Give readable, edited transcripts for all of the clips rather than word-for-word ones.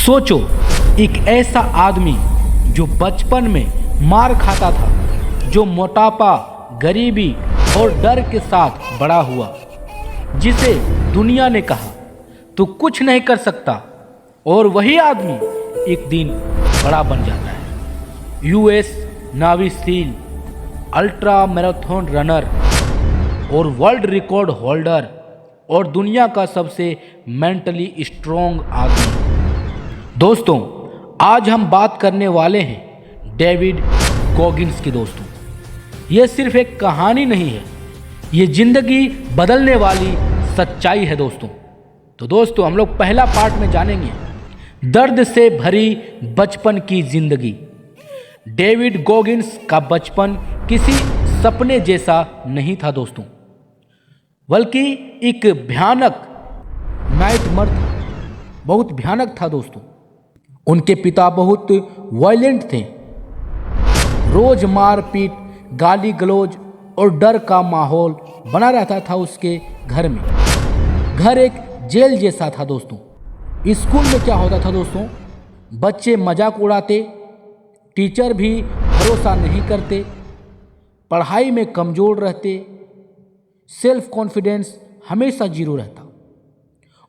सोचो, एक ऐसा आदमी जो बचपन में मार खाता था, जो मोटापा, गरीबी और डर के साथ बड़ा हुआ, जिसे दुनिया ने कहा तू कुछ नहीं कर सकता, और वही आदमी एक दिन बड़ा बन जाता है। यूएस नावी सील, अल्ट्रा मैराथन रनर और वर्ल्ड रिकॉर्ड होल्डर और दुनिया का सबसे मेंटली स्ट्रॉन्ग आदमी। दोस्तों, आज हम बात करने वाले हैं डेविड गॉगिन्स की। दोस्तों, ये सिर्फ एक कहानी नहीं है, ये जिंदगी बदलने वाली सच्चाई है। दोस्तों हम लोग पहला पार्ट में जानेंगे दर्द से भरी बचपन की जिंदगी। डेविड गॉगिन्स का बचपन किसी सपने जैसा नहीं था दोस्तों, बल्कि एक भयानक नाइटमेयर था, बहुत भयानक था दोस्तों। उनके पिता बहुत वायलेंट थे, रोज मारपीट, गाली गलौज और डर का माहौल बना रहता था उसके घर में। घर एक जेल जैसा था दोस्तों। स्कूल में क्या होता था दोस्तों, बच्चे मजाक उड़ाते, टीचर भी भरोसा नहीं करते, पढ़ाई में कमज़ोर रहते, सेल्फ कॉन्फिडेंस हमेशा जीरो रहता।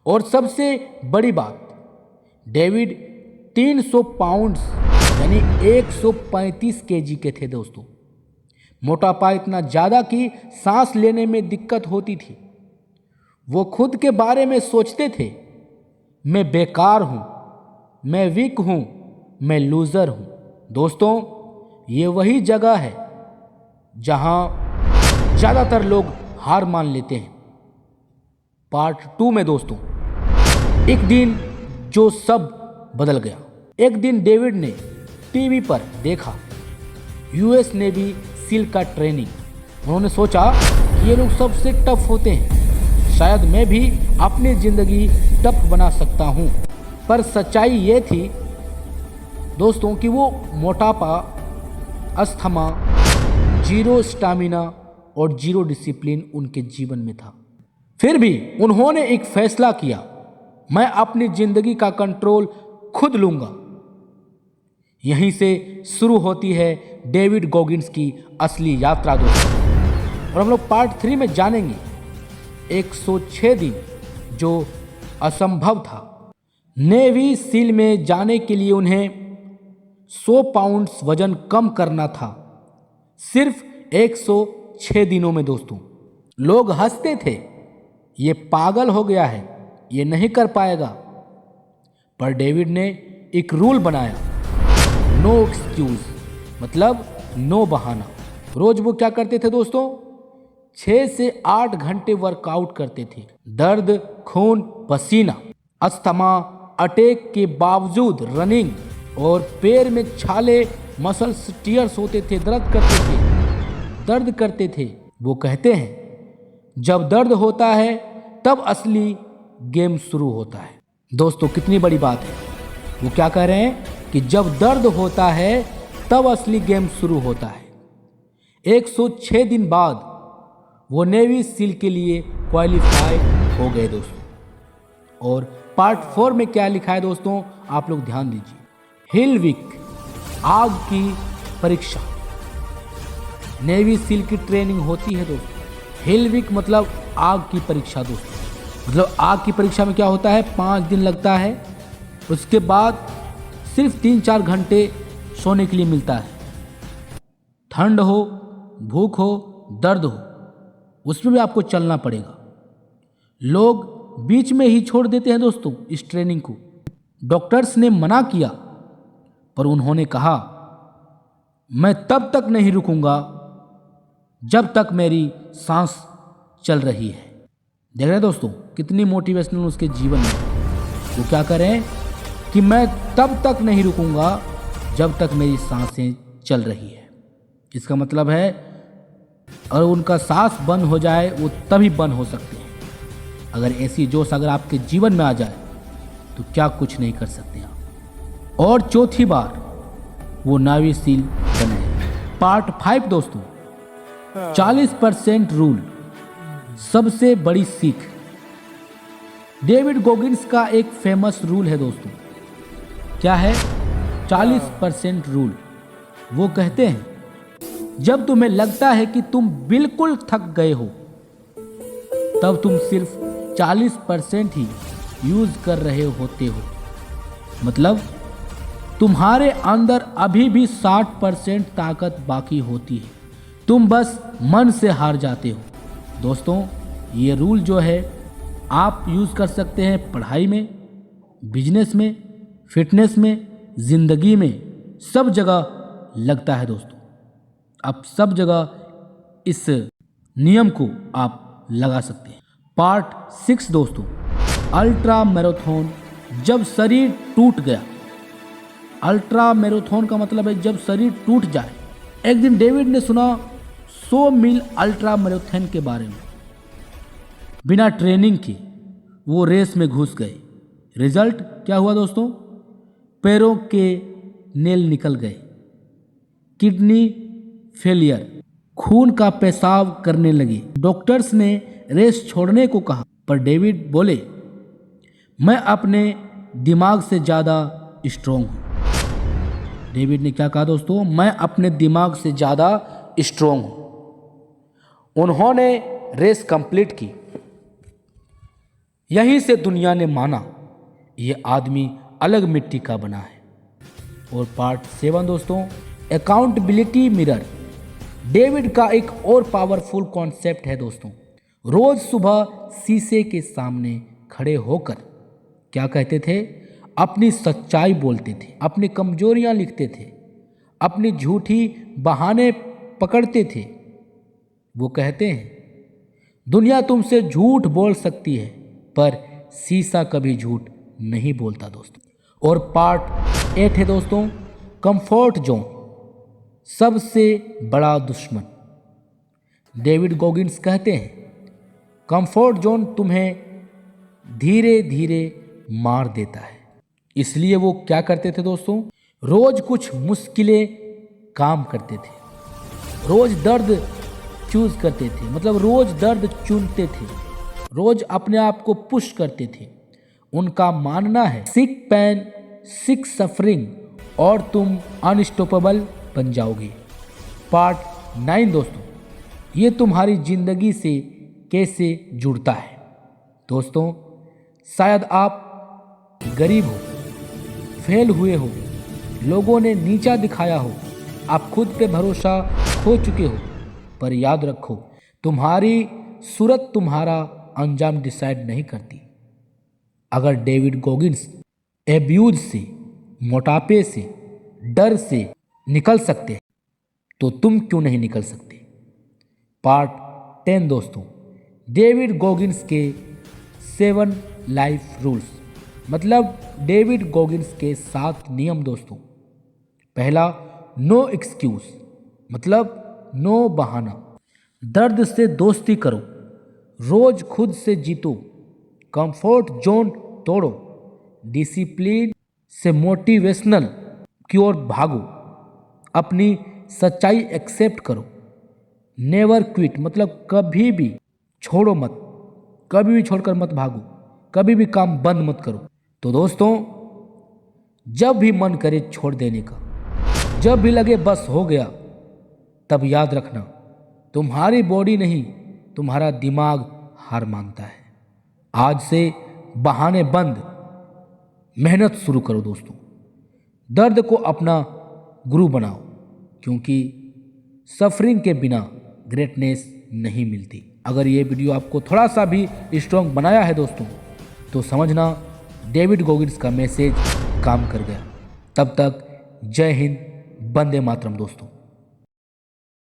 और सबसे बड़ी बात, डेविड 300 पाउंड्स यानी 135 केजी के थे दोस्तों। मोटापा इतना ज़्यादा कि सांस लेने में दिक्कत होती थी। वो खुद के बारे में सोचते थे, मैं बेकार हूँ, मैं वीक हूँ, मैं लूज़र हूँ। दोस्तों, ये वही जगह है जहाँ ज़्यादातर लोग हार मान लेते हैं। पार्ट 2 में दोस्तों, एक दिन जो सब बदल गया। एक दिन डेविड ने टीवी पर देखा यूएस नेवी सील का ट्रेनिंग। उन्होंने सोचा कि ये लोग सबसे टफ होते हैं, शायद मैं भी अपनी ज़िंदगी टफ बना सकता हूँ। पर सच्चाई ये थी दोस्तों कि वो मोटापा, अस्थमा, जीरो स्टामिना और जीरो डिसिप्लिन उनके जीवन में था। फिर भी उन्होंने एक फैसला किया, मैं अपनी ज़िंदगी का कंट्रोल खुद लूँगा। यहीं से शुरू होती है डेविड गॉगिन्स की असली यात्रा दोस्तों। और हम लोग पार्ट 3 में जानेंगे 106 दिन जो असंभव था। नेवी सील में जाने के लिए उन्हें 100 पाउंड्स वजन कम करना था, सिर्फ 106 दिनों में दोस्तों। लोग हंसते थे, ये पागल हो गया है, ये नहीं कर पाएगा। पर डेविड ने एक रूल बनाया, नो एक्सक्यूज, मतलब नो बहाना। रोज वो क्या करते थे दोस्तों, 6 से 8 घंटे वर्कआउट करते थे। दर्द, खून, पसीना, अस्थमा अटैक के बावजूद रनिंग, और पैर में छाले, मसल्स टीयर्स होते थे, दर्द करते थे। वो कहते हैं जब दर्द होता है तब असली गेम शुरू होता है। दोस्तों, कितनी बड़ी बात है। वो क्या कह रहे हैं कि जब दर्द होता है तब असली गेम शुरू होता है। 106 दिन बाद वो नेवी सील के लिए क्वालिफाई हो गए दोस्तों। और पार्ट 4 में क्या लिखा है दोस्तों, आप लोग ध्यान दीजिए। हिल वीक, आग की परीक्षा। नेवी सील की ट्रेनिंग होती है दोस्तों। हिल वीक मतलब आग की परीक्षा दोस्तों। मतलब आग की परीक्षा में क्या होता है, 5 दिन लगता है, उसके बाद सिर्फ 3-4 घंटे सोने के लिए मिलता है। ठंड हो, भूख हो, दर्द हो, उसमें भी आपको चलना पड़ेगा। लोग बीच में ही छोड़ देते हैं दोस्तों इस ट्रेनिंग को। डॉक्टर्स ने मना किया, पर उन्होंने कहा मैं तब तक नहीं रुकूंगा जब तक मेरी सांस चल रही है। देख रहे हैं दोस्तों, कितनी मोटिवेशनल उसके जीवन में। वो क्या करें कि मैं तब तक नहीं रुकूंगा जब तक मेरी सांसें चल रही है। इसका मतलब है अगर उनका सांस बंद हो जाए वो तभी बंद हो सकते हैं। अगर ऐसी जोश अगर आपके जीवन में आ जाए तो क्या कुछ नहीं कर सकते आप। और चौथी बार वो नावी सील बने। पार्ट 5 दोस्तों, 40% रूल, सबसे बड़ी सीख। डेविड गॉगिन्स का एक फेमस रूल है दोस्तों, क्या है 40% रूल। वो कहते हैं जब तुम्हें लगता है कि तुम बिल्कुल थक गए हो तब तुम सिर्फ 40% ही यूज कर रहे होते हो। मतलब तुम्हारे अंदर अभी भी 60% ताकत बाकी होती है, तुम बस मन से हार जाते हो। दोस्तों ये रूल जो है आप यूज़ कर सकते हैं पढ़ाई में, बिजनेस में, फिटनेस में, ज़िंदगी में, सब जगह लगता है दोस्तों। आप सब जगह इस नियम को आप लगा सकते हैं। पार्ट 6 दोस्तों, अल्ट्रा मैराथन जब शरीर टूट गया। अल्ट्रा मैराथन का मतलब है जब शरीर टूट जाए। एक दिन डेविड ने सुना 100 मील अल्ट्रा मैराथन के बारे में। बिना ट्रेनिंग के वो रेस में घुस गए। रिजल्ट क्या हुआ दोस्तों? पैरों के नेल निकल गए, किडनी फेलियर, खून का पेशाब करने लगे। डॉक्टर्स ने रेस छोड़ने को कहा पर डेविड बोले मैं अपने दिमाग से ज़्यादा स्ट्रोंग हूँ। डेविड ने क्या कहा दोस्तों? मैं अपने दिमाग से ज़्यादा स्ट्रोंग हूँ। उन्होंने रेस कंप्लीट की। यहीं से दुनिया ने माना ये आदमी अलग मिट्टी का बना है। और पार्ट 7 दोस्तों, अकाउंटेबिलिटी मिरर। डेविड का एक और पावरफुल कॉन्सेप्ट है दोस्तों। रोज सुबह शीशे के सामने खड़े होकर क्या कहते थे? अपनी सच्चाई बोलते थे, अपनी कमजोरियां लिखते थे, अपनी झूठी बहाने पकड़ते थे। वो कहते हैं दुनिया तुमसे झूठ बोल सकती है पर शीशा कभी झूठ नहीं बोलता दोस्तों। और पार्ट 8 है दोस्तों, कंफर्ट जोन, सबसे बड़ा दुश्मन। डेविड गॉगिन्स कहते हैं कंफर्ट जोन तुम्हें धीरे धीरे मार देता है। इसलिए वो क्या करते थे दोस्तों? रोज कुछ मुश्किलें काम करते थे, रोज दर्द चूज करते थे, मतलब रोज दर्द चुनते थे, रोज अपने आप को पुश करते थे। उनका मानना है सिक पेन सिक सफरिंग और तुम अनस्टॉपेबल बन जाओगे। पार्ट 9 दोस्तों, ये तुम्हारी जिंदगी से कैसे जुड़ता है। दोस्तों शायद आप गरीब हो, फेल हुए हो, लोगों ने नीचा दिखाया हो, आप खुद पे भरोसा खो चुके हो, पर याद रखो तुम्हारी सूरत तुम्हारा अंजाम डिसाइड नहीं करती। अगर डेविड गॉगिन्स एब्यूज से, मोटापे से, डर से निकल सकते हैं तो तुम क्यों नहीं निकल सकते। पार्ट 10 दोस्तों, डेविड गॉगिन्स के 7 लाइफ रूल्स, मतलब डेविड गॉगिन्स के 7 नियम दोस्तों। पहला, नो एक्सक्यूज, मतलब नो बहाना। दर्द से दोस्ती करो, रोज खुद से जीतो, कंफर्ट जोन तोड़ो, डिसिप्लिन से मोटिवेशनल की ओर भागो, अपनी सच्चाई एक्सेप्ट करो, नेवर क्विट, मतलब कभी भी छोड़ो मत, कभी भी छोड़कर मत भागो, कभी भी काम बंद मत करो। तो दोस्तों जब भी मन करे छोड़ देने का, जब भी लगे बस हो गया, तब याद रखना तुम्हारी बॉडी नहीं तुम्हारा दिमाग हार मानता है। आज से बहाने बंद, मेहनत शुरू करो दोस्तों। दर्द को अपना गुरु बनाओ, क्योंकि सफरिंग के बिना ग्रेटनेस नहीं मिलती। अगर ये वीडियो आपको थोड़ा सा भी स्ट्रॉन्ग बनाया है दोस्तों, तो समझना डेविड गॉगिन्स का मैसेज काम कर गया। तब तक जय हिंद, वंदे मातरम दोस्तों।